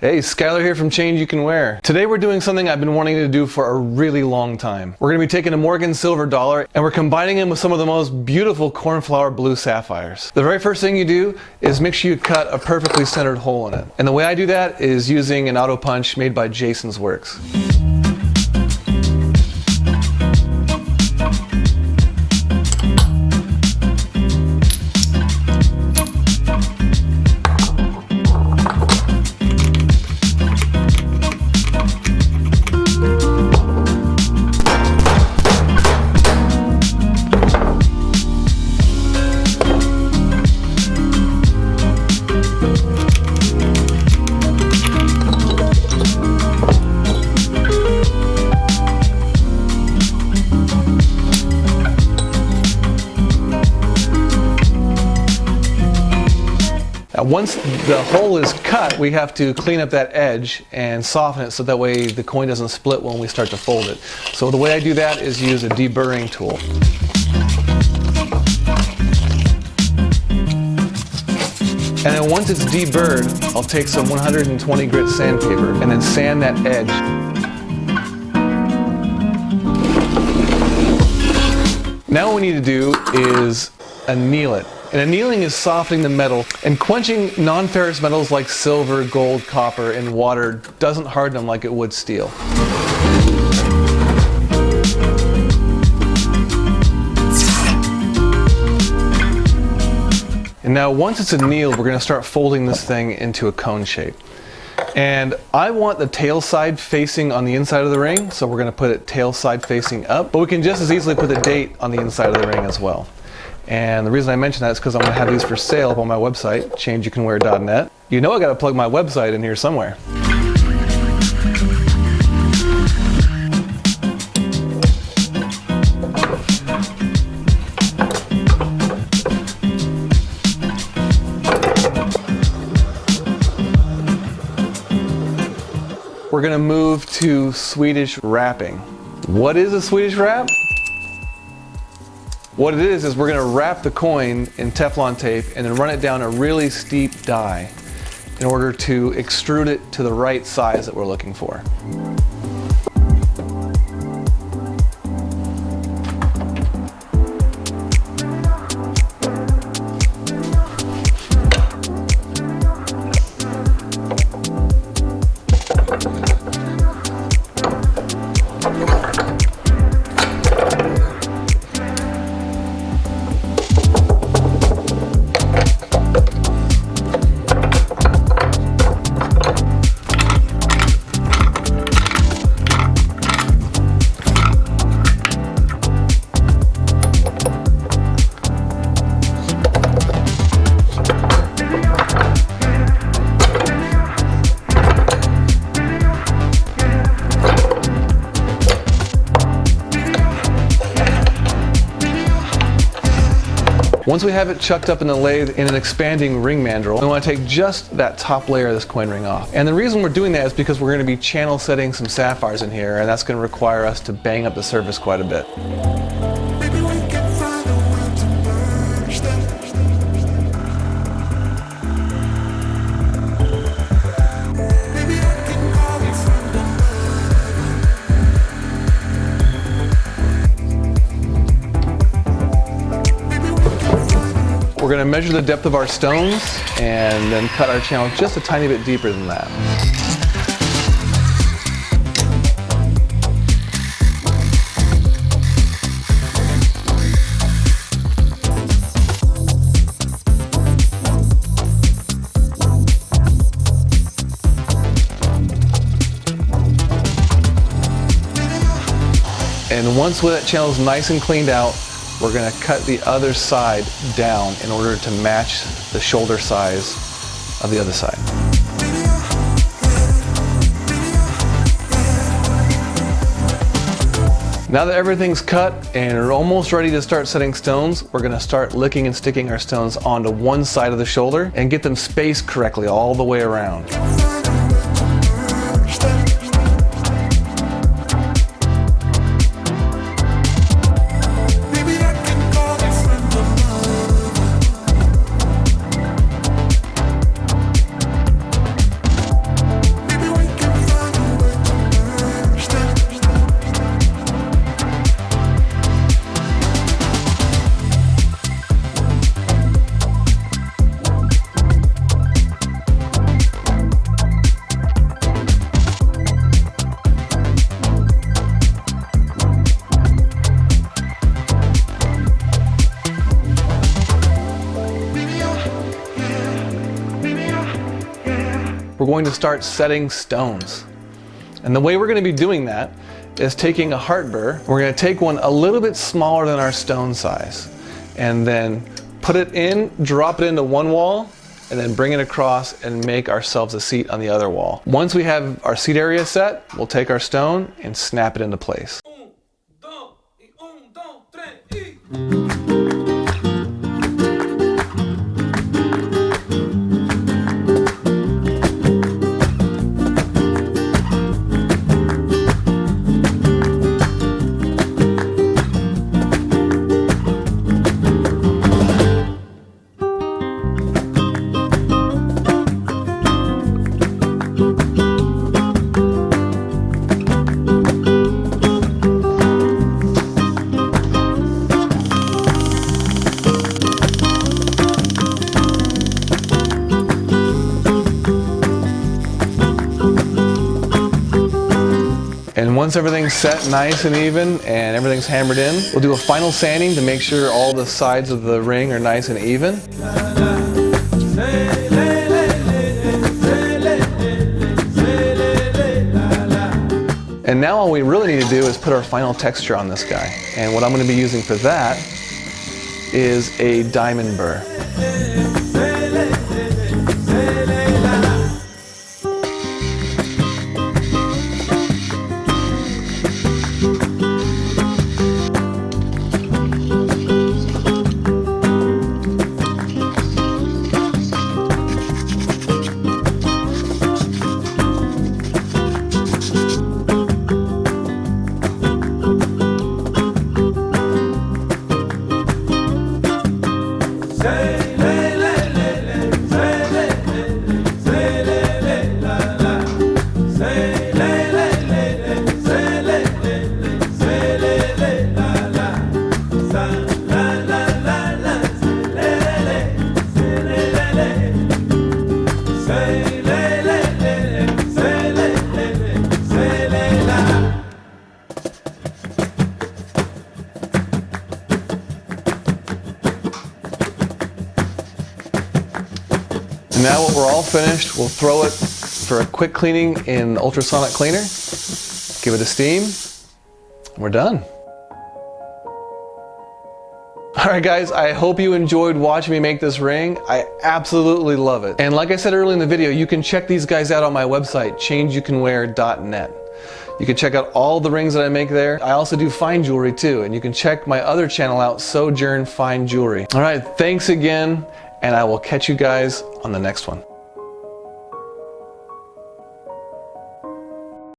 Hey, Skylar here from Changeyoucanwear. Today we're doing something I've been wanting to do for a really long time. We're going to be taking a Morgan silver dollar and we're combining them with some of the most beautiful cornflower blue sapphires. The very first thing you do is make sure you cut a perfectly centered hole in it. And the way I do that is using an auto punch made by Jason's Works. Once the hole is cut, we have to clean up that edge and soften it so that way the coin doesn't split when we start to fold it. So the way I do that is use a deburring tool. And then once it's deburred, I'll take some 120 grit sandpaper and then sand that edge. Now what we need to do is anneal it. And annealing is softening the metal, and quenching non-ferrous metals like silver, gold, copper in water doesn't harden them like it would steel. And now once it's annealed, we're going to start folding this thing into a cone shape. And I want the tail side facing on the inside of the ring, so we're going to put it tail side facing up, but we can just as easily put the date on the inside of the ring as well. And the reason I mention that is because I'm going to have these for sale up on my website, Changeyoucanwear.net. You know I got to plug my website in here somewhere. We're going to move to Swedish Wrapping. What is a Swedish wrap? What it is we're going to wrap the coin in Teflon tape and then run it down a really steep die in order to extrude it to the right size that we're looking for. Once we have it chucked up in the lathe in an expanding ring mandrel, we want to take just that top layer of this coin ring off. And the reason we're doing that is because we're going to be channel setting some sapphires in here, and that's going to require us to bang up the surface quite a bit. We're going to measure the depth of our stones and then cut our channel just a tiny bit deeper than that. And once that channel is nice and cleaned out, we're going to cut the other side down in order to match the shoulder size of the other side. Now that everything's cut and we're almost ready to start setting stones, we're going to start licking and sticking our stones onto one side of the shoulder and get them spaced correctly all the way around. going to start setting stones. And the way we're going to be doing that is taking a heart burr. We're going to take one a little bit smaller than our stone size, and then put it in, drop it into one wall, and then bring it across and make ourselves a seat on the other wall. Once we have our seat area set, we'll take our stone and snap it into place. And once everything's set nice and even and everything's hammered in, we'll do a final sanding to make sure all the sides of the ring are nice and even. And now all we really need to do is put our final texture on this guy. And what I'm going to be using for that is a diamond burr. Now when we're all finished, we'll throw it for a quick cleaning in the ultrasonic cleaner, give it a steam, and we're done. Alright guys, I hope you enjoyed watching me make this ring. I absolutely love it. And like I said earlier in the video, you can check these guys out on my website, Changeyoucanwear.net. You can check out all the rings that I make there. I also do fine jewelry too, and you can check my other channel out, Sojourn Fine Jewelry. Alright, thanks again, and I will catch you guys on the next one.